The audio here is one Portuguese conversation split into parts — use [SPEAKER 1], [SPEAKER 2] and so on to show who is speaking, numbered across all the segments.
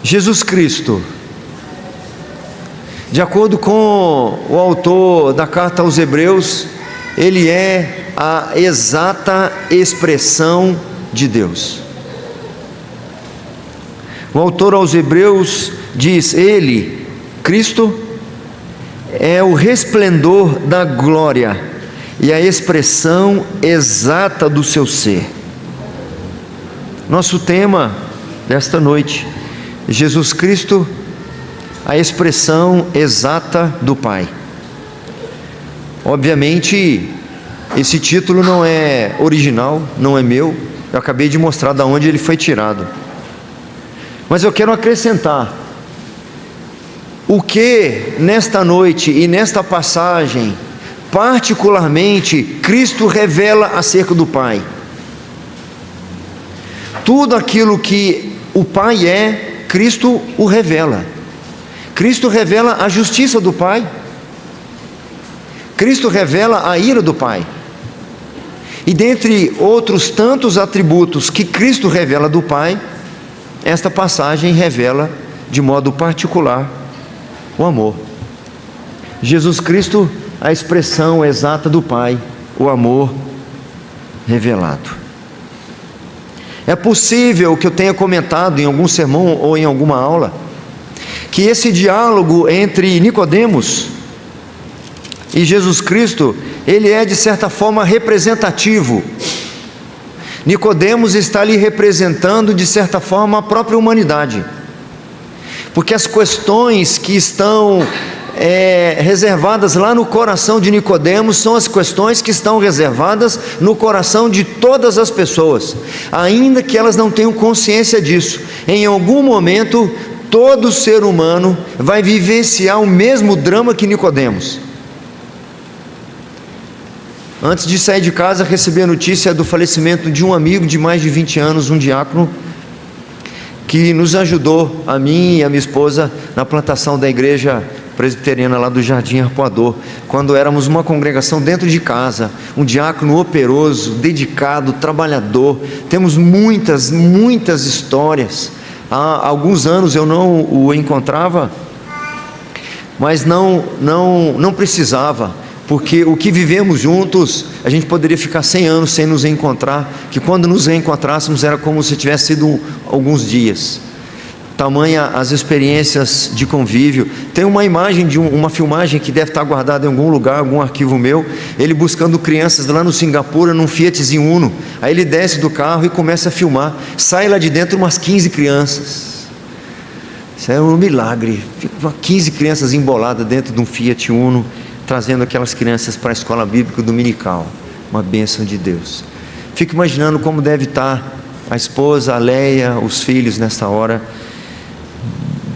[SPEAKER 1] Jesus Cristo, de acordo com o autor da carta aos Hebreus, ele é a exata expressão de Deus. O autor aos Hebreus diz: ele, Cristo, é o resplendor da glória e a expressão exata do seu ser. Nosso tema desta noite: Jesus Cristo, a expressão exata do Pai. Obviamente, esse título não é original, não é meu, eu acabei de mostrar de onde ele foi tirado. Mas eu quero acrescentar o que nesta noite e nesta passagem, particularmente, Cristo revela acerca do Pai. Tudo aquilo que o Pai é, Cristo o revela. Cristo revela a justiça do Pai. Cristo revela a ira do Pai. E dentre outros tantos atributos que Cristo revela do Pai, esta passagem revela de modo particular o amor. Jesus Cristo, a expressão exata do Pai, o amor revelado. É possível que eu tenha comentado em algum sermão ou em alguma aula que esse diálogo entre Nicodemos e Jesus Cristo, ele é de certa forma representativo. Nicodemos está ali representando de certa forma a própria humanidade, porque as questões que estão reservadas lá no coração de Nicodemos são as questões que estão reservadas no coração de todas as pessoas, ainda que elas não tenham consciência disso. Em algum momento, todo ser humano vai vivenciar o mesmo drama que Nicodemos. Antes de sair de casa, recebi a notícia do falecimento de um amigo de mais de 20 anos, um diácono, que nos ajudou, a mim e a minha esposa, na plantação da igreja presbiteriana lá do Jardim Arpoador, quando éramos uma congregação dentro de casa. Um diácono operoso, dedicado, trabalhador. Temos muitas histórias. Há alguns anos eu não o encontrava, mas não precisava, porque o que vivemos juntos, a gente poderia ficar 100 anos sem nos encontrar, que quando nos reencontrássemos era como se tivesse sido alguns dias. Tamanha as experiências de convívio. Tem uma imagem de uma filmagem que deve estar guardada em algum lugar, algum arquivo meu, ele buscando crianças lá no Singapura, num Fiatzinho Uno. Aí ele desce do carro e começa a filmar, sai lá de dentro umas 15 crianças. Isso é um milagre. Fica 15 crianças emboladas dentro de um Fiat Uno, trazendo aquelas crianças para a escola bíblica dominical. Uma bênção de Deus. Fico imaginando como deve estar a esposa, a Leia, os filhos nesta hora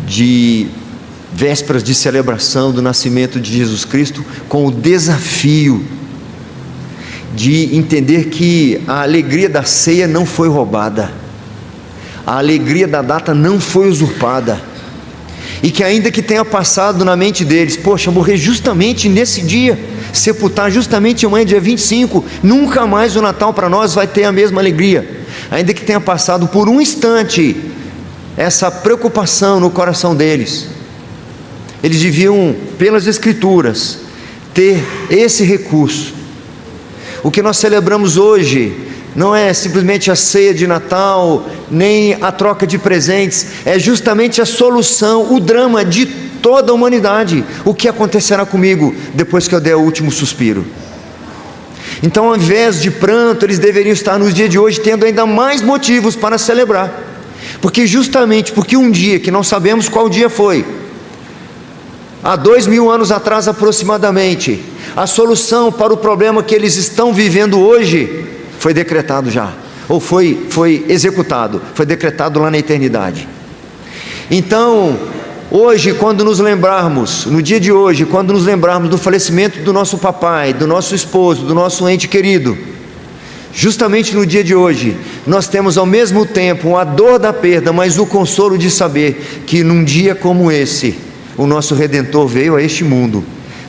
[SPEAKER 1] de vésperas de celebração do nascimento de Jesus Cristo, com o desafio de entender que a alegria da ceia não foi roubada, a alegria da data não foi usurpada, e que ainda que tenha passado na mente deles, poxa, morrer justamente nesse dia, sepultar justamente amanhã, dia 25, nunca mais o Natal para nós vai ter a mesma alegria. Ainda que tenha passado por um instante essa preocupação no coração deles, eles deviam, pelas Escrituras, ter esse recurso. O que nós celebramos hoje não é simplesmente a ceia de Natal, nem a troca de presentes, é justamente a solução, o drama de toda a humanidade. O que acontecerá comigo depois que eu der o último suspiro? Então, ao invés de pranto, eles deveriam estar nos dias de hoje tendo ainda mais motivos para celebrar, porque um dia, que não sabemos qual dia foi, há 2000 anos atrás aproximadamente, a solução para o problema que eles estão vivendo hoje foi decretado já, ou foi executado, foi decretado lá na eternidade. Então, hoje, quando nos lembrarmos, no dia de hoje, quando nos lembrarmos do falecimento do nosso papai, do nosso esposo, do nosso ente querido, justamente no dia de hoje, nós temos ao mesmo tempo a dor da perda, mas o consolo de saber que num dia como esse, o nosso Redentor veio a este mundo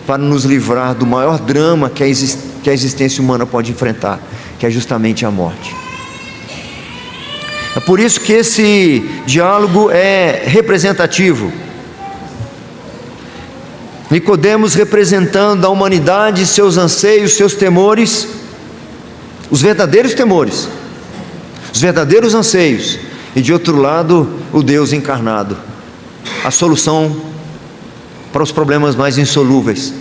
[SPEAKER 1] para nos livrar do maior drama que a existência humana pode enfrentar, que é justamente a morte. É por isso que esse diálogo é representativo. Nicodemos representando a humanidade, seus anseios, seus temores, os verdadeiros temores, os verdadeiros anseios, e de outro lado, o Deus encarnado, a solução para os problemas mais insolúveis,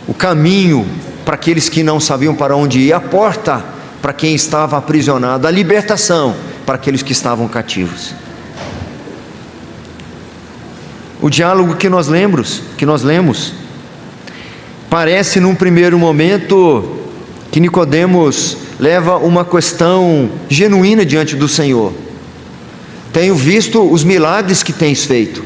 [SPEAKER 1] o caminho para aqueles que não sabiam para onde ir, a porta para quem estava aprisionado, a libertação para aqueles que estavam cativos. O diálogo que nós lemos, parece num primeiro momento que Nicodemos leva uma questão genuína diante do Senhor. Tenho visto os milagres que tens feito,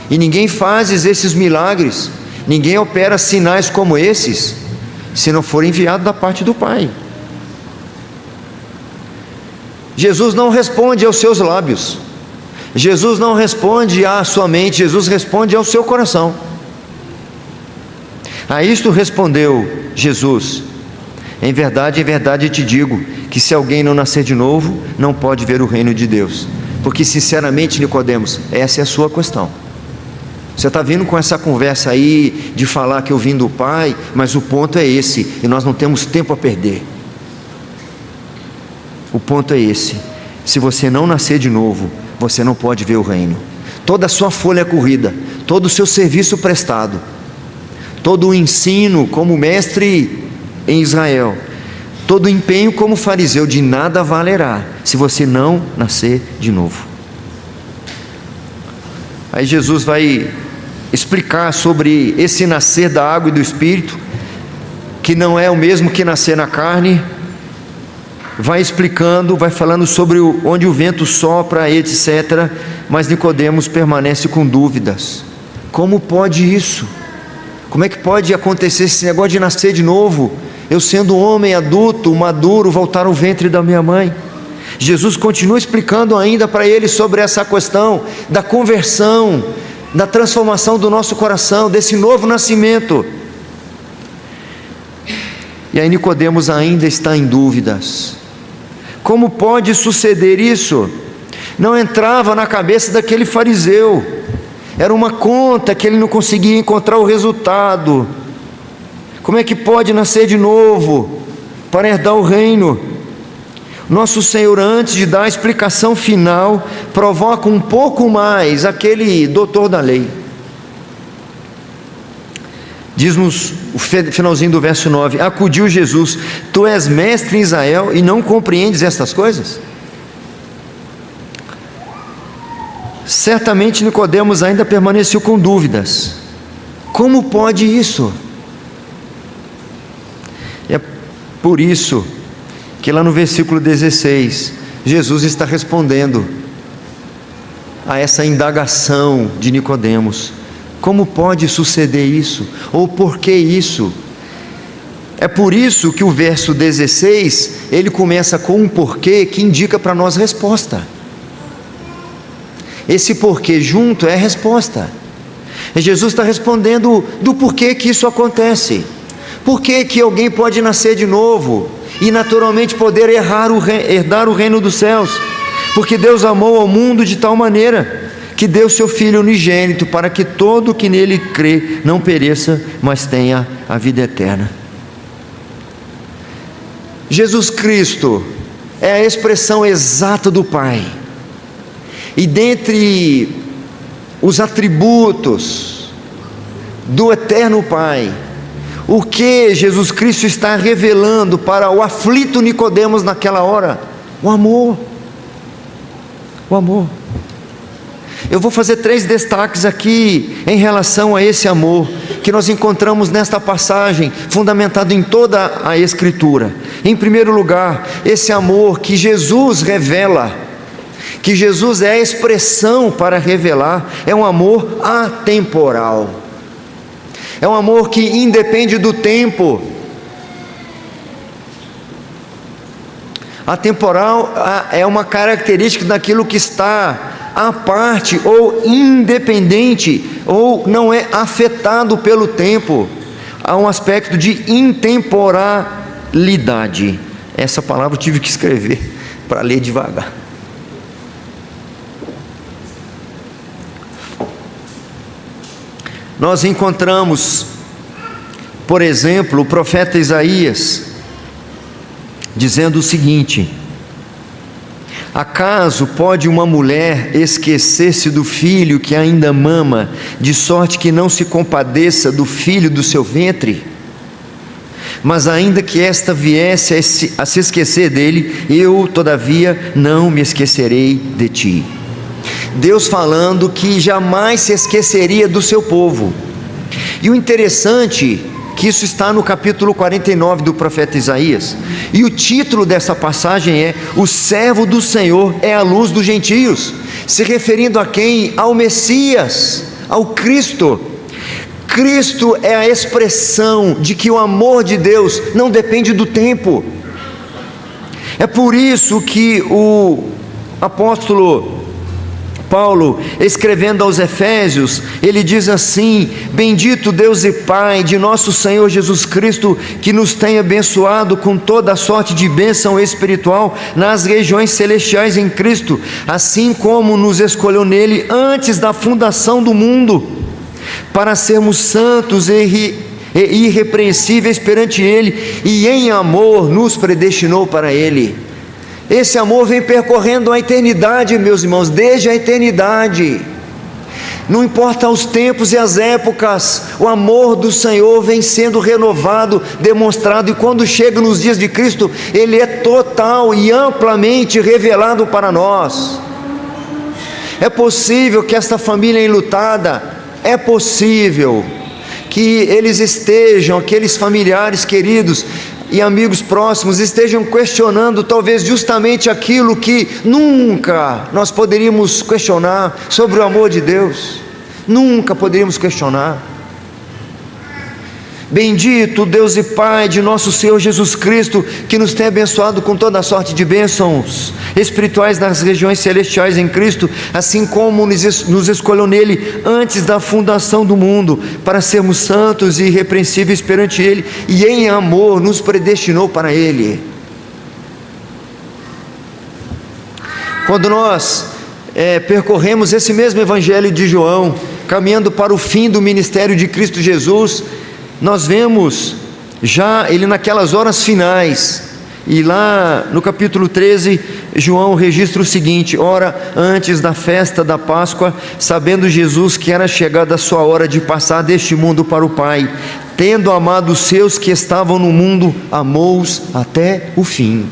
[SPEAKER 1] e ninguém faz esses milagres, ninguém opera sinais como esses, se não for enviado da parte do Pai. Jesus não responde aos seus lábios, Jesus não responde à sua mente, Jesus responde ao seu coração. A isto respondeu Jesus: em verdade te digo, que se alguém não nascer de novo, não pode ver o reino de Deus. Porque sinceramente, Nicodemos, essa é a sua questão. Você está vindo com essa conversa aí, de falar que eu vim do Pai, mas o ponto é esse, e nós não temos tempo a perder. O ponto é esse: se você não nascer de novo, você não pode ver o reino. Toda a sua folha corrida, todo o seu serviço prestado, todo o ensino como mestre em Israel, todo o empenho como fariseu, de nada valerá, se você não nascer de novo. Aí Jesus vai explicar sobre esse nascer da água e do Espírito, que não é o mesmo que nascer na carne. Vai explicando, vai falando sobre onde o vento sopra, etc. Mas Nicodemos permanece com dúvidas. Como pode isso? Como é que pode acontecer esse negócio de nascer de novo? Eu sendo um homem adulto, maduro, voltar ao ventre da minha mãe. Jesus continua explicando ainda para ele sobre essa questão da conversão, da transformação do nosso coração, desse novo nascimento. E aí Nicodemos ainda está em dúvidas. Como pode suceder isso? Não entrava na cabeça daquele fariseu. Era uma conta que ele não conseguia encontrar o resultado. Como é que pode nascer de novo para herdar o reino? Nosso Senhor, antes de dar a explicação final, provoca um pouco mais aquele doutor da lei. Diz-nos o finalzinho do verso 9: acudiu Jesus: tu és mestre em Israel e não compreendes estas coisas? Certamente Nicodemos ainda permaneceu com dúvidas. Como pode isso? É por isso que lá no versículo 16, Jesus está respondendo a essa indagação de Nicodemos. Como pode suceder isso? Ou por que isso? É por isso que o verso 16, ele começa com um porquê que indica para nós resposta. Esse porquê junto é a resposta. E Jesus está respondendo do porquê que isso acontece. Por que alguém pode nascer de novo e naturalmente poder herdar o reino dos céus? Porque Deus amou ao mundo de tal maneira que deu seu Filho unigênito, para que todo que nele crê não pereça, mas tenha a vida eterna. Jesus Cristo é a expressão exata do Pai, e dentre os atributos do eterno Pai, o que Jesus Cristo está revelando para o aflito Nicodemos naquela hora? O amor. O amor. Eu vou fazer 3 destaques aqui em relação a esse amor que nós encontramos nesta passagem, fundamentado em toda a Escritura. Em primeiro lugar, esse amor que Jesus revela, que Jesus é a expressão para revelar, é um amor atemporal. É um amor que independe do tempo. Atemporal é uma característica daquilo que está à parte ou independente, ou não é afetado pelo tempo. Há um aspecto de intemporalidade. Essa palavra eu tive que escrever para ler devagar. nós encontramos, por exemplo, o profeta Isaías dizendo o seguinte: acaso pode uma mulher esquecer-se do filho que ainda mama, de sorte que não se compadeça do filho do seu ventre? Mas ainda que esta viesse a se esquecer dele, eu todavia não me esquecerei de ti. Deus falando que jamais se esqueceria do seu povo. E o interessante que isso está no capítulo 49 do profeta Isaías, e o título dessa passagem é: o servo do Senhor é a luz dos gentios, se referindo a quem? Ao Messias, ao Cristo. Cristo é a expressão de que o amor de Deus não depende do tempo. É por isso que o apóstolo Paulo, escrevendo aos Efésios, ele diz assim: bendito Deus e Pai de nosso Senhor Jesus Cristo, que nos tem abençoado com toda a sorte de bênção espiritual nas regiões celestiais em Cristo, assim como nos escolheu nele antes da fundação do mundo, para sermos santos e irrepreensíveis perante ele, e em amor nos predestinou para ele. Esse amor vem percorrendo a eternidade, meus irmãos, desde a eternidade. Não importa os tempos e as épocas, o amor do Senhor vem sendo renovado, demonstrado, e quando chega nos dias de Cristo, ele é total e amplamente revelado para nós. É possível que esta família enlutada, é possível que eles estejam, aqueles familiares queridos e amigos próximos, estejam questionando talvez justamente aquilo que nunca nós poderíamos questionar sobre o amor de Deus. Nunca poderíamos questionar. Bendito Deus e Pai de nosso Senhor Jesus Cristo, que nos tem abençoado com toda a sorte de bênçãos espirituais nas regiões celestiais em Cristo, assim como nos escolheu nele antes da fundação do mundo, para sermos santos e irrepreensíveis perante ele, e em amor nos predestinou para ele. Quando nós percorremos esse mesmo evangelho de João, caminhando para o fim do ministério de Cristo Jesus, nós vemos já ele naquelas horas finais, e lá no capítulo 13, João registra o seguinte: ora, antes da festa da Páscoa, sabendo Jesus que era chegada a sua hora de passar deste mundo para o Pai, tendo amado os seus que estavam no mundo, amou-os até o fim.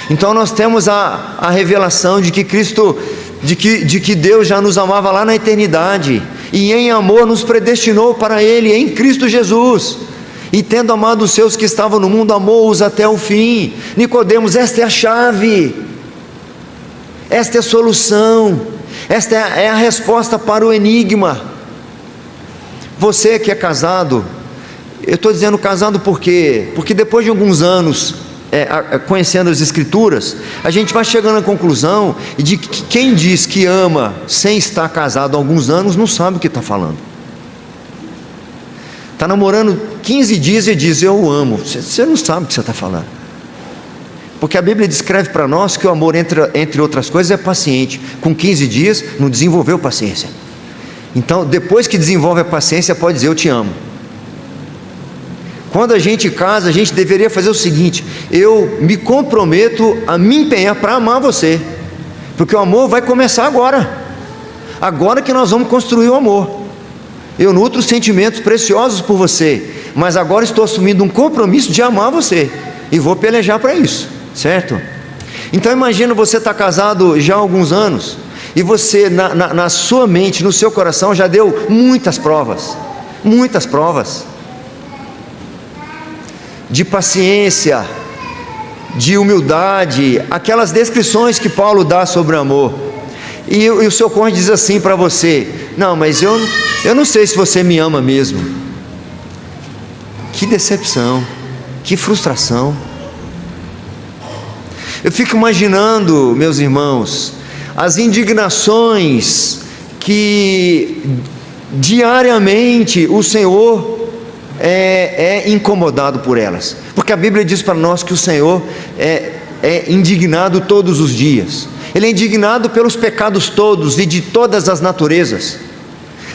[SPEAKER 1] Então nós temos a revelação de que Cristo, de que Deus já nos amava lá na eternidade, e em amor nos predestinou para ele em Cristo Jesus, e tendo amado os seus que estavam no mundo, amou-os até o fim. Nicodemos, esta é a chave, esta é a solução, esta é a resposta para o enigma. Você que é casado, eu estou dizendo casado por quê? Porque depois de alguns anos conhecendo as Escrituras, a gente vai chegando à conclusão de que quem diz que ama sem estar casado há alguns anos não sabe o que está falando. Está namorando 15 dias e diz eu amo, você não sabe o que você está falando, porque a Bíblia descreve para nós que o amor, entre outras coisas, é paciente. Com 15 dias não desenvolveu paciência, então depois que desenvolve a paciência pode dizer eu te amo. Quando a gente casa, a gente deveria fazer o seguinte: eu me comprometo a me empenhar para amar você, porque o amor vai começar agora que nós vamos construir o amor. Eu nutro sentimentos preciosos por você, mas agora estou assumindo um compromisso de amar você, e vou pelejar para isso, certo? Então imagina você estar casado já há alguns anos, e você na sua mente, no seu coração, já deu muitas provas de paciência, de humildade, aquelas descrições que Paulo dá sobre o amor, e o seu cônjuge diz assim para você: não, mas eu não sei se você me ama mesmo. Que decepção, que frustração. Eu fico imaginando, meus irmãos, as indignações que diariamente o Senhor é incomodado por elas, porque a Bíblia diz para nós que o Senhor é indignado todos os dias. Ele é indignado pelos pecados todos e de todas as naturezas.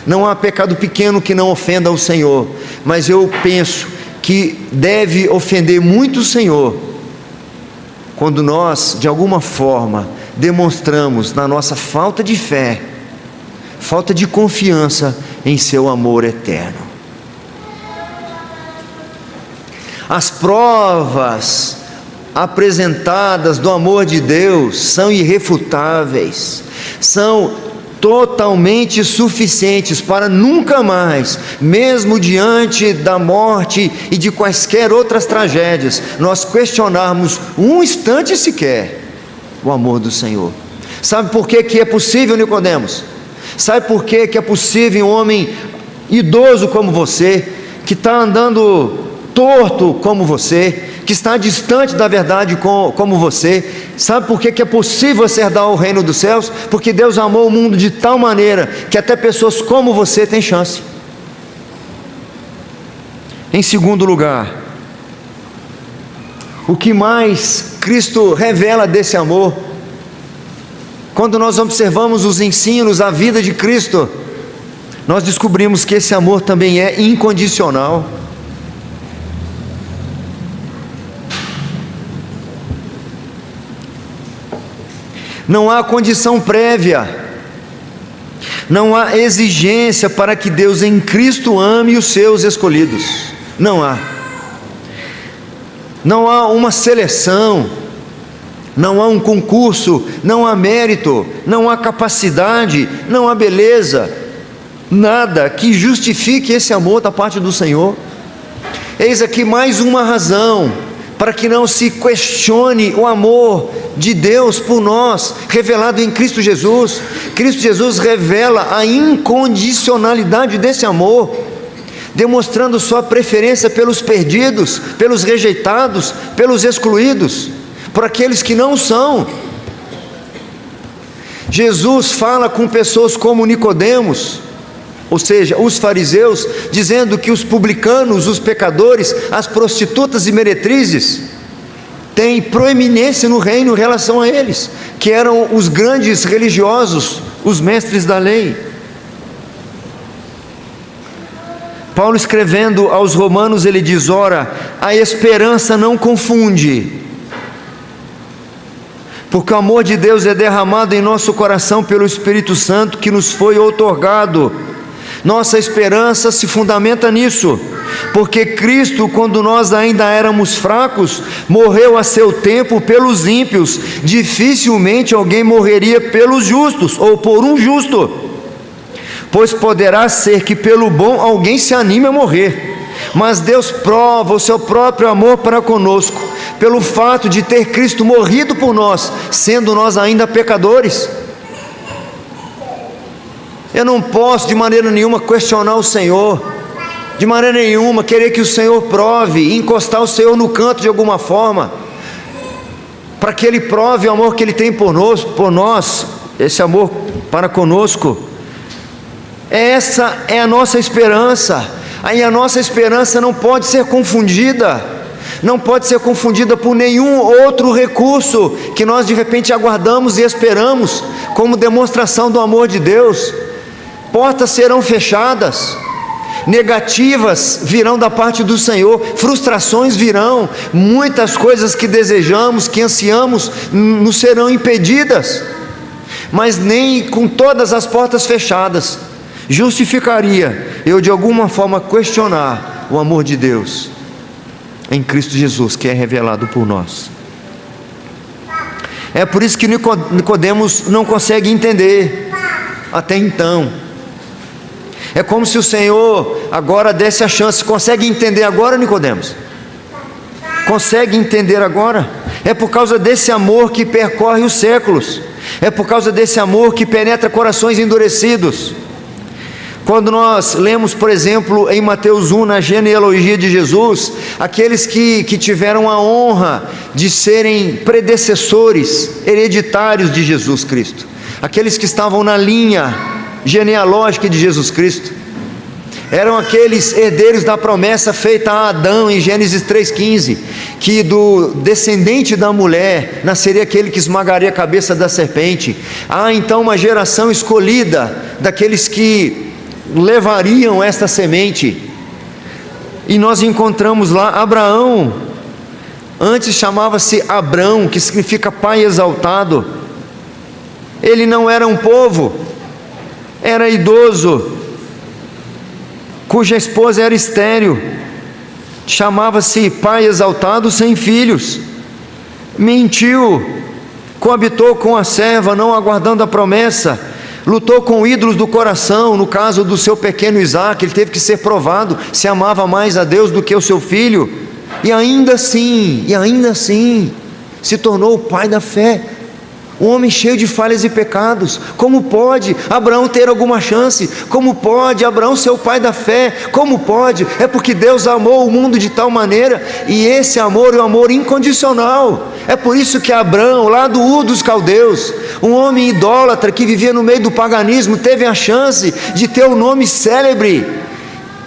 [SPEAKER 1] Não há pecado pequeno que não ofenda o Senhor, mas eu penso que deve ofender muito o Senhor quando nós, de alguma forma, demonstramos na nossa falta de fé, falta de confiança em seu amor eterno. As provas apresentadas do amor de Deus são irrefutáveis, são totalmente suficientes para nunca mais, mesmo diante da morte e de quaisquer outras tragédias, nós questionarmos um instante sequer o amor do Senhor. Sabe por que é possível, Nicodemos? Sabe por que é possível um homem idoso como você, que está andando torto como você, que está distante da verdade como você, sabe por que é possível você herdar o reino dos céus? Porque Deus amou o mundo de tal maneira que até pessoas como você têm chance. Em segundo lugar, o que mais Cristo revela desse amor? Quando nós observamos os ensinos, a vida de Cristo, nós descobrimos que esse amor também é incondicional. Não há condição prévia, não há exigência para que Deus em Cristo ame os seus escolhidos. Não há uma seleção, não há um concurso, não há mérito, não há capacidade, não há beleza, nada que justifique esse amor da parte do Senhor. Eis aqui mais uma razão para que não se questione o amor de Deus por nós, revelado em Cristo Jesus. Cristo Jesus revela a incondicionalidade desse amor, demonstrando sua preferência pelos perdidos, pelos rejeitados, pelos excluídos, por aqueles que não são. Jesus fala com pessoas como Nicodemos, ou seja, os fariseus, dizendo que os publicanos, os pecadores, as prostitutas e meretrizes têm proeminência no reino em relação a eles, que eram os grandes religiosos, os mestres da lei. Paulo, escrevendo aos Romanos, ele diz: ora, a esperança não confunde, porque o amor de Deus é derramado em nosso coração pelo Espírito Santo que nos foi outorgado. Nossa esperança se fundamenta nisso, porque Cristo, quando nós ainda éramos fracos, morreu a seu tempo pelos ímpios. Dificilmente alguém morreria pelos justos, ou por um justo, pois poderá ser que pelo bom alguém se anime a morrer, mas Deus prova o seu próprio amor para conosco, pelo fato de ter Cristo morrido por nós, sendo nós ainda pecadores. Eu não posso de maneira nenhuma questionar o Senhor, de maneira nenhuma querer que o Senhor prove, encostar o Senhor no canto de alguma forma, para que Ele prove o amor que Ele tem por nós, esse amor para conosco. Essa é a nossa esperança, aí a nossa esperança não pode ser confundida, não pode ser confundida por nenhum outro recurso que nós de repente aguardamos e esperamos como demonstração do amor de Deus. Portas serão fechadas, negativas virão da parte do Senhor, frustrações virão, muitas coisas que desejamos, que ansiamos, nos serão impedidas, mas nem com todas as portas fechadas justificaria eu de alguma forma questionar o amor de Deus em Cristo Jesus, que é revelado por nós. É por isso que Nicodemos não consegue entender até então. É como se o Senhor agora desse a chance. Consegue entender agora, Nicodemos? Consegue entender agora? É por causa desse amor que percorre os séculos, é por causa desse amor que penetra corações endurecidos. Quando nós lemos, por exemplo, em Mateus 1, na genealogia de Jesus, aqueles que tiveram a honra de serem predecessores hereditários de Jesus Cristo, aqueles que estavam na linha genealógica de Jesus Cristo, eram aqueles herdeiros da promessa feita a Adão em Gênesis 3,15, que do descendente da mulher nasceria aquele que esmagaria a cabeça da serpente. Há então uma geração escolhida, daqueles que levariam esta semente. E nós encontramos lá Abraão, antes chamava-se Abrão, que significa pai exaltado. Ele não era um povo, era idoso, cuja esposa era estéril, chamava-se pai exaltado sem filhos, mentiu, coabitou com a serva, não aguardando a promessa, lutou com ídolos do coração. No caso do seu pequeno Isaque, ele teve que ser provado se amava mais a Deus do que o seu filho, e ainda assim, se tornou o pai da fé, um homem cheio de falhas e pecados. Como pode Abraão ter alguma chance? Como pode Abraão ser o pai da fé? Como pode? É porque Deus amou o mundo de tal maneira, e esse amor é um amor incondicional. É por isso que Abraão, lá do Ur dos Caldeus, um homem idólatra que vivia no meio do paganismo, teve a chance de ter o nome célebre.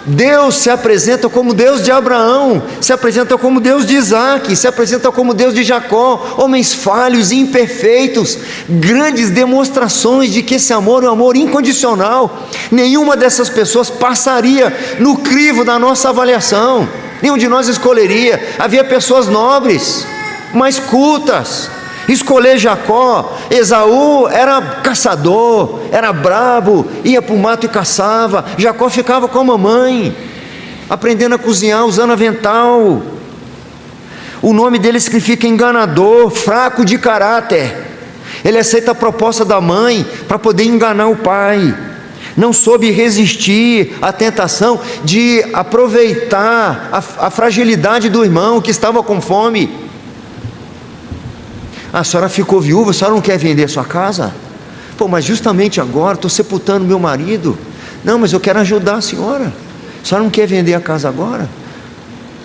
[SPEAKER 1] Deus se apresenta como Deus de Abraão, se apresenta como Deus de Isaque, se apresenta como Deus de Jacó, homens falhos e imperfeitos, grandes demonstrações de que esse amor é um amor incondicional. Nenhuma dessas pessoas passaria no crivo da nossa avaliação, nenhum de nós escolheria. Havia pessoas nobres, mais cultas. Escolher Jacó, Esaú era caçador, era brabo, ia para o mato e caçava. Jacó ficava com a mamãe, aprendendo a cozinhar, usando avental. O nome dele significa enganador, fraco de caráter. Ele aceita a proposta da mãe para poder enganar o pai. Não soube resistir à tentação de aproveitar a fragilidade do irmão que estava com fome. A senhora ficou viúva, a senhora não quer vender a sua casa? Pô, mas justamente agora estou sepultando meu marido. Não, mas eu quero ajudar a senhora não quer vender a casa agora?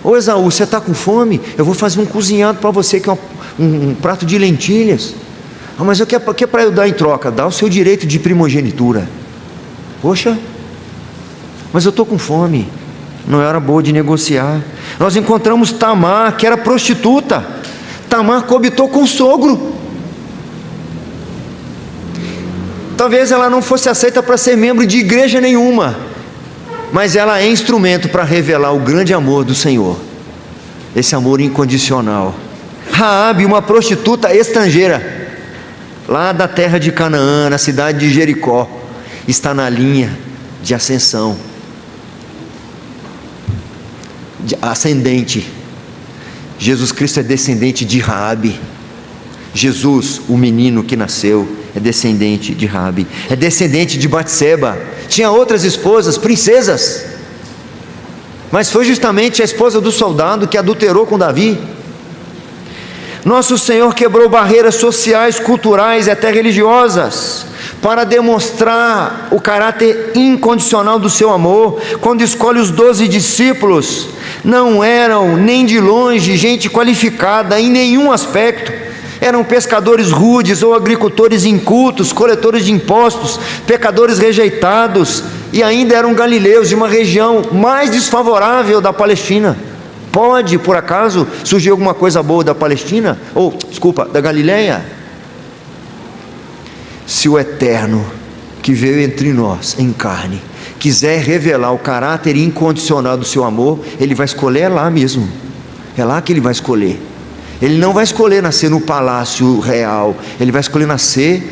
[SPEAKER 1] Ô Esaú, você está com fome? Eu vou fazer um cozinhado para você, que é um prato de lentilhas. Ah, mas eu quero para eu dar em troca? Dá o seu direito de primogenitura. Poxa, mas eu estou com fome. Não era boa de negociar. Nós encontramos Tamar, que era prostituta. Tamar coabitou com o sogro. Talvez ela não fosse aceita para ser membro de igreja nenhuma, mas ela é instrumento para revelar o grande amor do Senhor, esse amor incondicional. Raabe, uma prostituta estrangeira, lá da terra de Canaã, na cidade de Jericó, está na linha de ascensão, ascendente. Jesus Cristo é descendente de Raabe. Jesus, o menino que nasceu, é descendente de Raabe, é descendente de Batseba. Tinha outras esposas, princesas, mas foi justamente a esposa do soldado que adulterou com Davi. Nosso Senhor quebrou barreiras sociais, culturais e até religiosas, para demonstrar o caráter incondicional do seu amor. Quando escolhe os 12 discípulos, não eram nem de longe gente qualificada em nenhum aspecto. Eram pescadores rudes ou agricultores incultos, coletores de impostos, pecadores rejeitados, e ainda eram galileus de uma região mais desfavorável da Palestina. Pode, por acaso, surgir alguma coisa boa da Palestina? Da Galileia? Se o Eterno, que veio entre nós em carne, quiser revelar o caráter incondicional do seu amor, Ele vai escolher lá mesmo. É lá que Ele vai escolher. Ele não vai escolher nascer no palácio real, Ele vai escolher nascer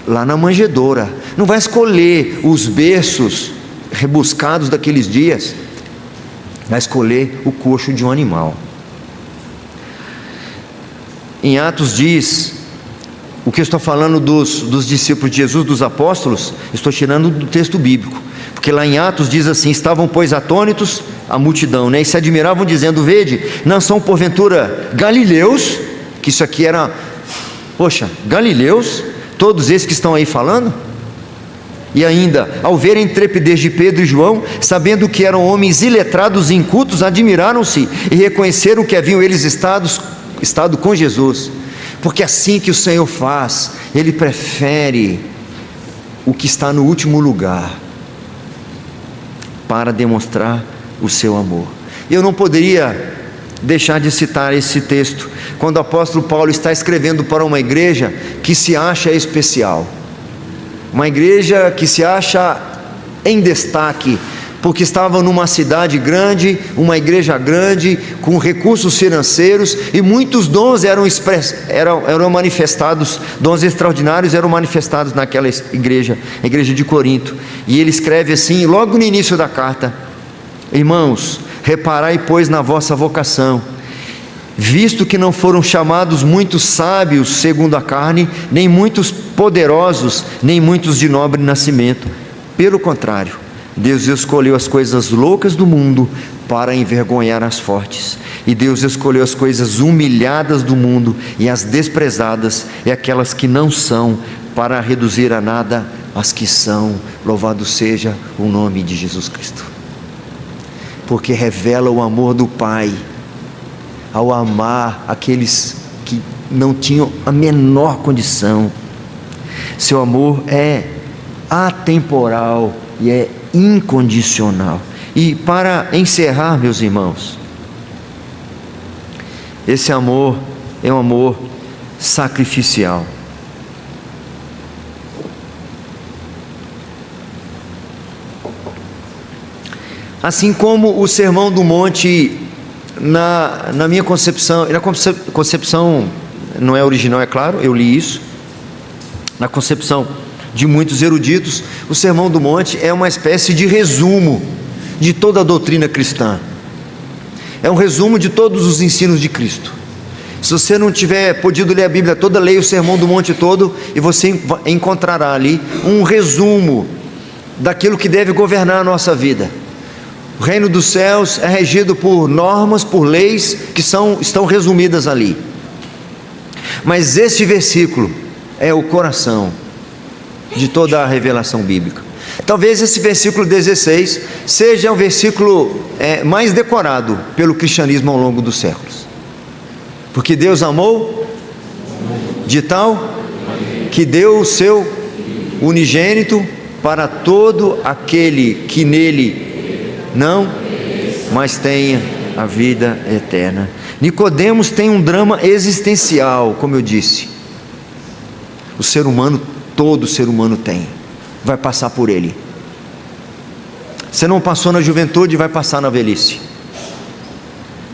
[SPEAKER 1] lá na manjedoura. Não vai escolher os berços rebuscados daqueles dias, vai escolher o coxo de um animal. Em Atos diz, o que eu estou falando dos discípulos de Jesus, dos apóstolos, estou tirando do texto bíblico, porque lá em Atos diz assim: estavam pois atônitos a multidão, e se admiravam dizendo: vede, não são porventura galileus? Que isso aqui era, galileus, todos esses que estão aí falando? E ainda, ao verem a intrepidez de Pedro e João, sabendo que eram homens iletrados e incultos, admiraram-se e reconheceram que haviam eles estado com Jesus. Porque é assim que o Senhor faz, Ele prefere o que está no último lugar, para demonstrar o seu amor. Eu não poderia deixar de citar esse texto, quando o apóstolo Paulo está escrevendo para uma igreja que se acha especial, uma igreja que se acha em destaque, porque estavam numa cidade grande, uma igreja grande, com recursos financeiros, e muitos dons eram manifestados, dons extraordinários eram manifestados naquela igreja, a igreja de Corinto. E ele escreve assim, logo no início da carta: irmãos, reparai pois na vossa vocação, visto que não foram chamados muitos sábios segundo a carne, nem muitos poderosos, nem muitos de nobre nascimento. Pelo contrário, Deus escolheu as coisas loucas do mundo para envergonhar as fortes, e Deus escolheu as coisas humilhadas do mundo e as desprezadas e aquelas que não são, para reduzir a nada as que são. Louvado seja o nome de Jesus Cristo, porque revela o amor do Pai ao amar aqueles que não tinham a menor condição. Seu amor é atemporal e é incondicional. E para encerrar, meus irmãos, esse amor é um amor sacrificial. Assim como o Sermão do Monte, na minha concepção, na concepção não é original, é claro, eu li isso, na concepção de muitos eruditos, o Sermão do Monte é uma espécie de resumo de toda a doutrina cristã, é um resumo de todos os ensinos de Cristo. Se você não tiver podido ler a Bíblia toda, leia o Sermão do Monte todo, e você encontrará ali um resumo daquilo que deve governar a nossa vida. O reino dos céus é regido por normas, por leis que estão resumidas ali. Mas este versículo é o coração de toda a revelação bíblica. Talvez esse versículo 16 seja o versículo mais decorado pelo cristianismo ao longo dos séculos, porque Deus amou de tal que deu o seu unigênito para todo aquele que nele não, mas tenha a vida eterna. Nicodemos tem um drama existencial, como eu disse. O ser humano, todo ser humano tem, vai passar por ele. Você não passou na juventude, vai passar na velhice,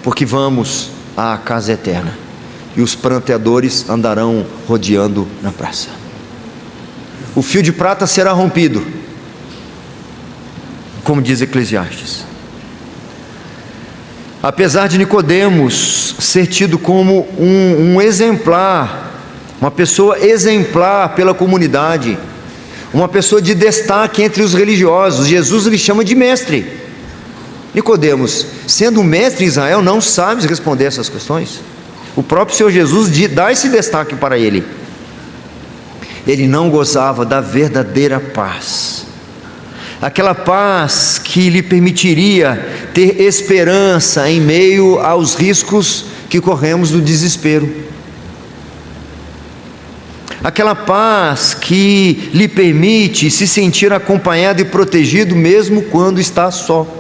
[SPEAKER 1] porque vamos à casa eterna, e os pranteadores andarão rodeando na praça. O fio de prata será rompido, como diz Eclesiastes. Apesar de Nicodemos ser tido como um exemplar, uma pessoa exemplar pela comunidade, uma pessoa de destaque entre os religiosos, Jesus lhe chama de mestre. Nicodemos, sendo um mestre em Israel, não sabe responder essas questões. O próprio Senhor Jesus dá esse destaque para ele. Ele não gozava da verdadeira paz, aquela paz que lhe permitiria ter esperança em meio aos riscos que corremos do desespero, aquela paz que lhe permite se sentir acompanhado e protegido mesmo quando está só.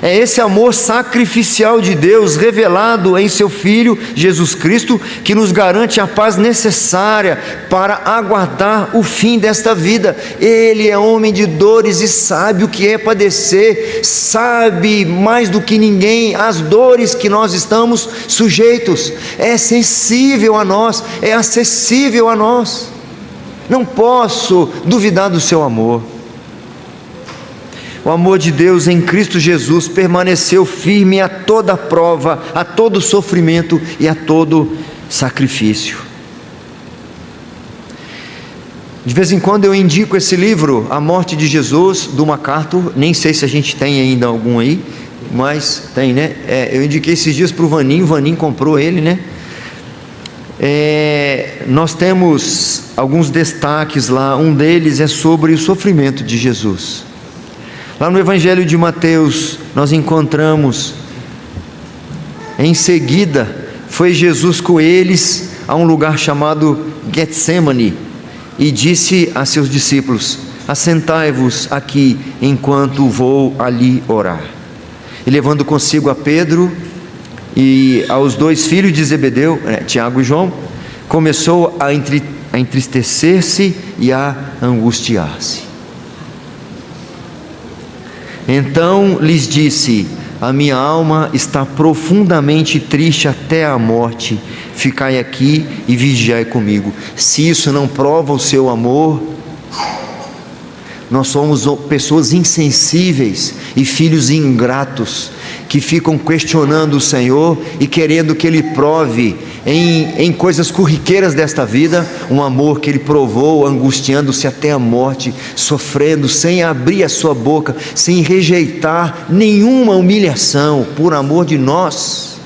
[SPEAKER 1] É esse amor sacrificial de Deus revelado em seu Filho Jesus Cristo que nos garante a paz necessária para aguardar o fim desta vida. Ele é homem de dores e sabe o que é padecer, sabe mais do que ninguém as dores que nós estamos sujeitos, é sensível a nós, é acessível a nós. Não posso duvidar do seu amor. O amor de Deus em Cristo Jesus permaneceu firme a toda prova, a todo sofrimento e a todo sacrifício. De vez em quando eu indico esse livro, A Morte de Jesus, do MacArthur. Nem sei se a gente tem ainda algum aí, mas tem, né? Eu indiquei esses dias para o Vaninho comprou ele, né? Nós temos alguns destaques lá. Um deles é sobre o sofrimento de Jesus. Lá no Evangelho de Mateus, nós encontramos, em seguida, foi Jesus com eles a um lugar chamado Getsemane, e disse a seus discípulos: assentai-vos aqui, enquanto vou ali orar. E levando consigo a Pedro e aos dois filhos de Zebedeu, Tiago e João, começou a entristecer-se e a angustiar-se. Então lhes disse: a minha alma está profundamente triste até a morte, ficai aqui e vigiai comigo. Se isso não prova o seu amor, nós somos pessoas insensíveis e filhos ingratos, que ficam questionando o Senhor e querendo que Ele prove em coisas corriqueiras desta vida um amor que Ele provou, angustiando-se até a morte, sofrendo, sem abrir a sua boca, sem rejeitar nenhuma humilhação, por amor de nós,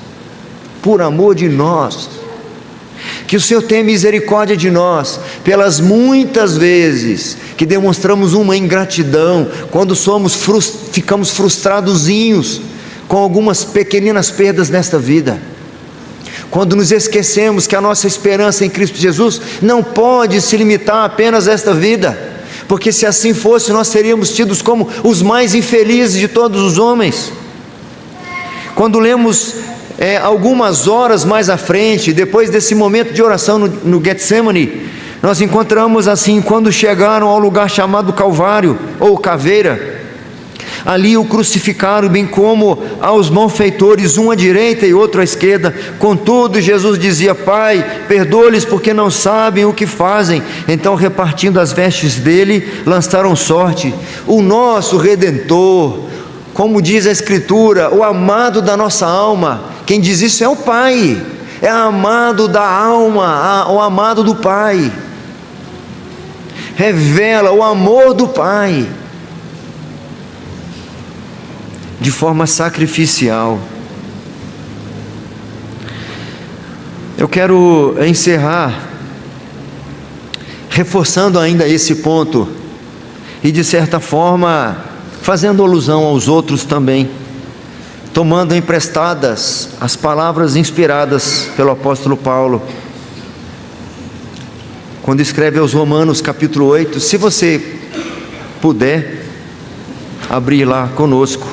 [SPEAKER 1] por amor de nós. Que o Senhor tenha misericórdia de nós, pelas muitas vezes que demonstramos uma ingratidão, quando ficamos frustradozinhos com algumas pequeninas perdas nesta vida, quando nos esquecemos que a nossa esperança em Cristo Jesus não pode se limitar apenas a esta vida, porque se assim fosse, nós seríamos tidos como os mais infelizes de todos os homens. Quando lemos algumas horas mais à frente, depois desse momento de oração no Getsemane, nós encontramos assim: quando chegaram ao lugar chamado Calvário ou Caveira, ali o crucificaram, bem como aos malfeitores, um à direita e outro à esquerda. Contudo, Jesus dizia: Pai, perdoa-lhes, porque não sabem o que fazem. Então, repartindo as vestes dele, lançaram sorte. O nosso Redentor, como diz a Escritura, o amado da nossa alma, quem diz isso é o Pai, é amado da alma, o amado do Pai, revela o amor do Pai de forma sacrificial. Eu quero encerrar reforçando ainda esse ponto e, de certa forma, fazendo alusão aos outros também, tomando emprestadas as palavras inspiradas pelo apóstolo Paulo, quando escreve aos Romanos capítulo 8, se você puder abrir lá conosco.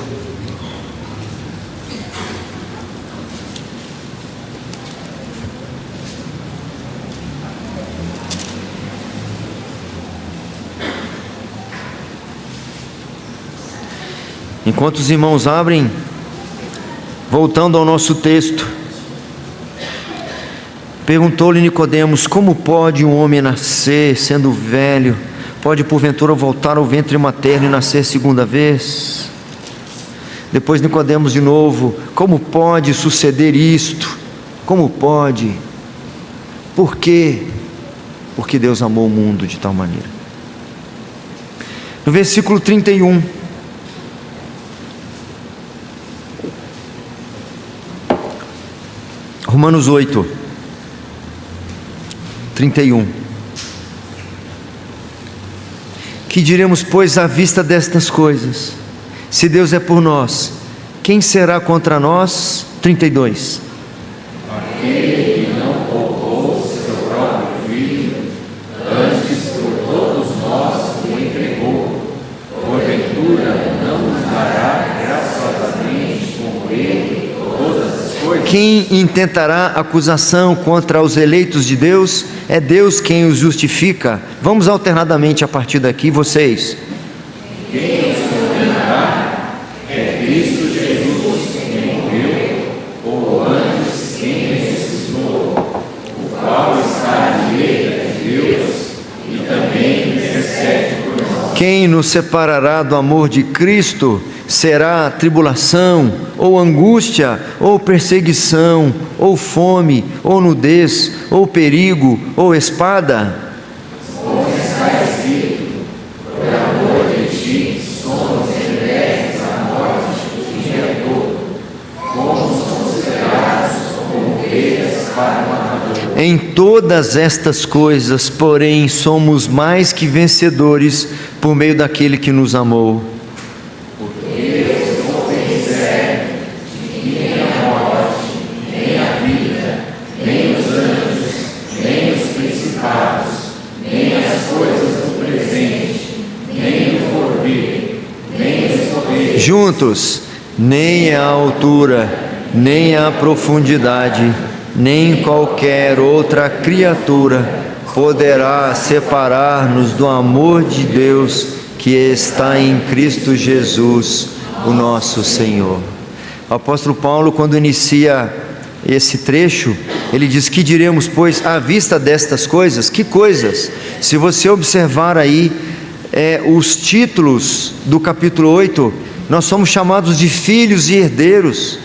[SPEAKER 1] Enquanto os irmãos abrem, voltando ao nosso texto, perguntou-lhe Nicodemos: como pode um homem nascer sendo velho? Pode porventura voltar ao ventre materno e nascer segunda vez? Depois Nicodemos de novo: como pode suceder isto? Como pode? Por quê? Porque Deus amou o mundo de tal maneira. No versículo 31, Romanos 8, 31. Que diremos, pois, à vista destas coisas? Se Deus é por nós, quem será contra nós? 32.
[SPEAKER 2] Aquele que não poupou seu próprio filho, antes por todos nós o entregou, porventura não nos dará graciosamente com ele todas as coisas?
[SPEAKER 1] Quem intentará acusação contra os eleitos de Deus? É Deus quem os justifica. Vamos alternadamente a partir daqui, vocês.
[SPEAKER 2] Quem os condenará? É Cristo Jesus, quem morreu, ou antes quem ressuscitou, o qual está à direita de Deus e também intercede por nós.
[SPEAKER 1] Quem nos separará do amor de Cristo? Será tribulação, ou angústia, ou perseguição, ou fome, ou nudez, ou perigo, ou espada?
[SPEAKER 2] Como está escrito, por amor de ti somos entregues à morte o dia todo, fomos considerados como ovelhas para o matador.
[SPEAKER 1] Em todas estas coisas, porém, somos mais que vencedores por meio daquele que nos amou. Juntos, nem a altura, nem a profundidade, nem qualquer outra criatura poderá separar-nos do amor de Deus que está em Cristo Jesus, o nosso Senhor. O apóstolo Paulo, quando inicia esse trecho, ele diz: que diremos, pois, à vista destas coisas? Que coisas? Se você observar aí os títulos do capítulo 8, nós somos chamados de filhos e herdeiros.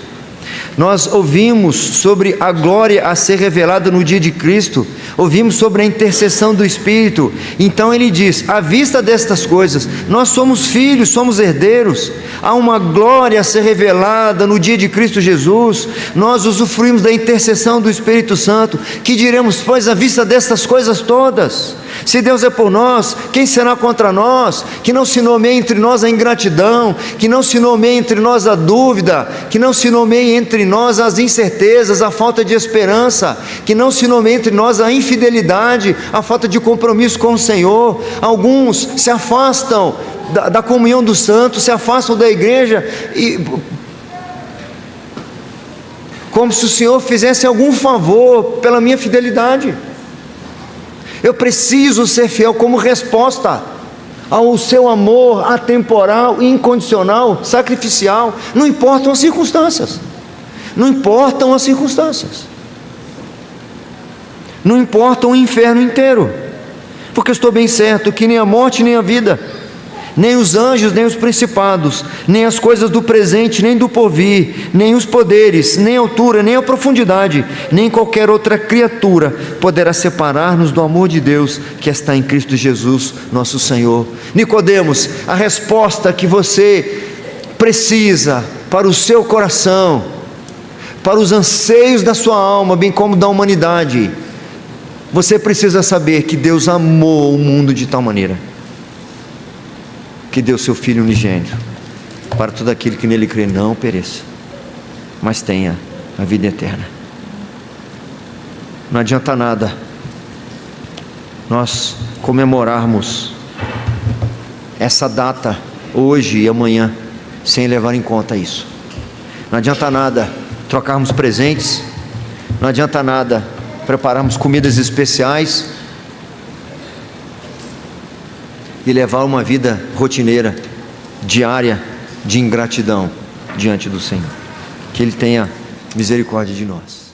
[SPEAKER 1] Nós ouvimos sobre a glória a ser revelada no dia de Cristo, ouvimos sobre a intercessão do Espírito. Então ele diz: à vista destas coisas, nós somos filhos, somos herdeiros, há uma glória a ser revelada no dia de Cristo Jesus, nós usufruímos da intercessão do Espírito Santo. Que diremos, pois, à vista destas coisas todas? Se Deus é por nós, quem será contra nós? Que não se nomeie entre nós a ingratidão, que não se nomeie entre nós a dúvida, que não se nomeie entre nós as incertezas, a falta de esperança, que não se nomeie entre nós a infidelidade, a falta de compromisso com o Senhor. Alguns se afastam da comunhão dos santos, se afastam da igreja, e como se o Senhor fizesse algum favor pela minha fidelidade. Eu preciso ser fiel como resposta ao seu amor atemporal, incondicional, sacrificial. Não importam as circunstâncias, não importam as circunstâncias, não importa o inferno inteiro, porque eu estou bem certo que nem a morte, nem a vida, nem os anjos, nem os principados, nem as coisas do presente, nem do porvir, nem os poderes, nem a altura, nem a profundidade, nem qualquer outra criatura poderá separar-nos do amor de Deus que está em Cristo Jesus, nosso Senhor. Nicodemos, a resposta que você precisa para o seu coração, para os anseios da sua alma, bem como da humanidade, você precisa saber que Deus amou o mundo de tal maneira que deu seu Filho unigênito, para todo aquele que nele crê não pereça, mas tenha a vida eterna. Não adianta nada nós comemorarmos essa data hoje e amanhã sem levar em conta isso. Não adianta nada trocarmos presentes, não adianta nada prepararmos comidas especiais e levar uma vida rotineira, diária, de ingratidão diante do Senhor. Que Ele tenha misericórdia de nós.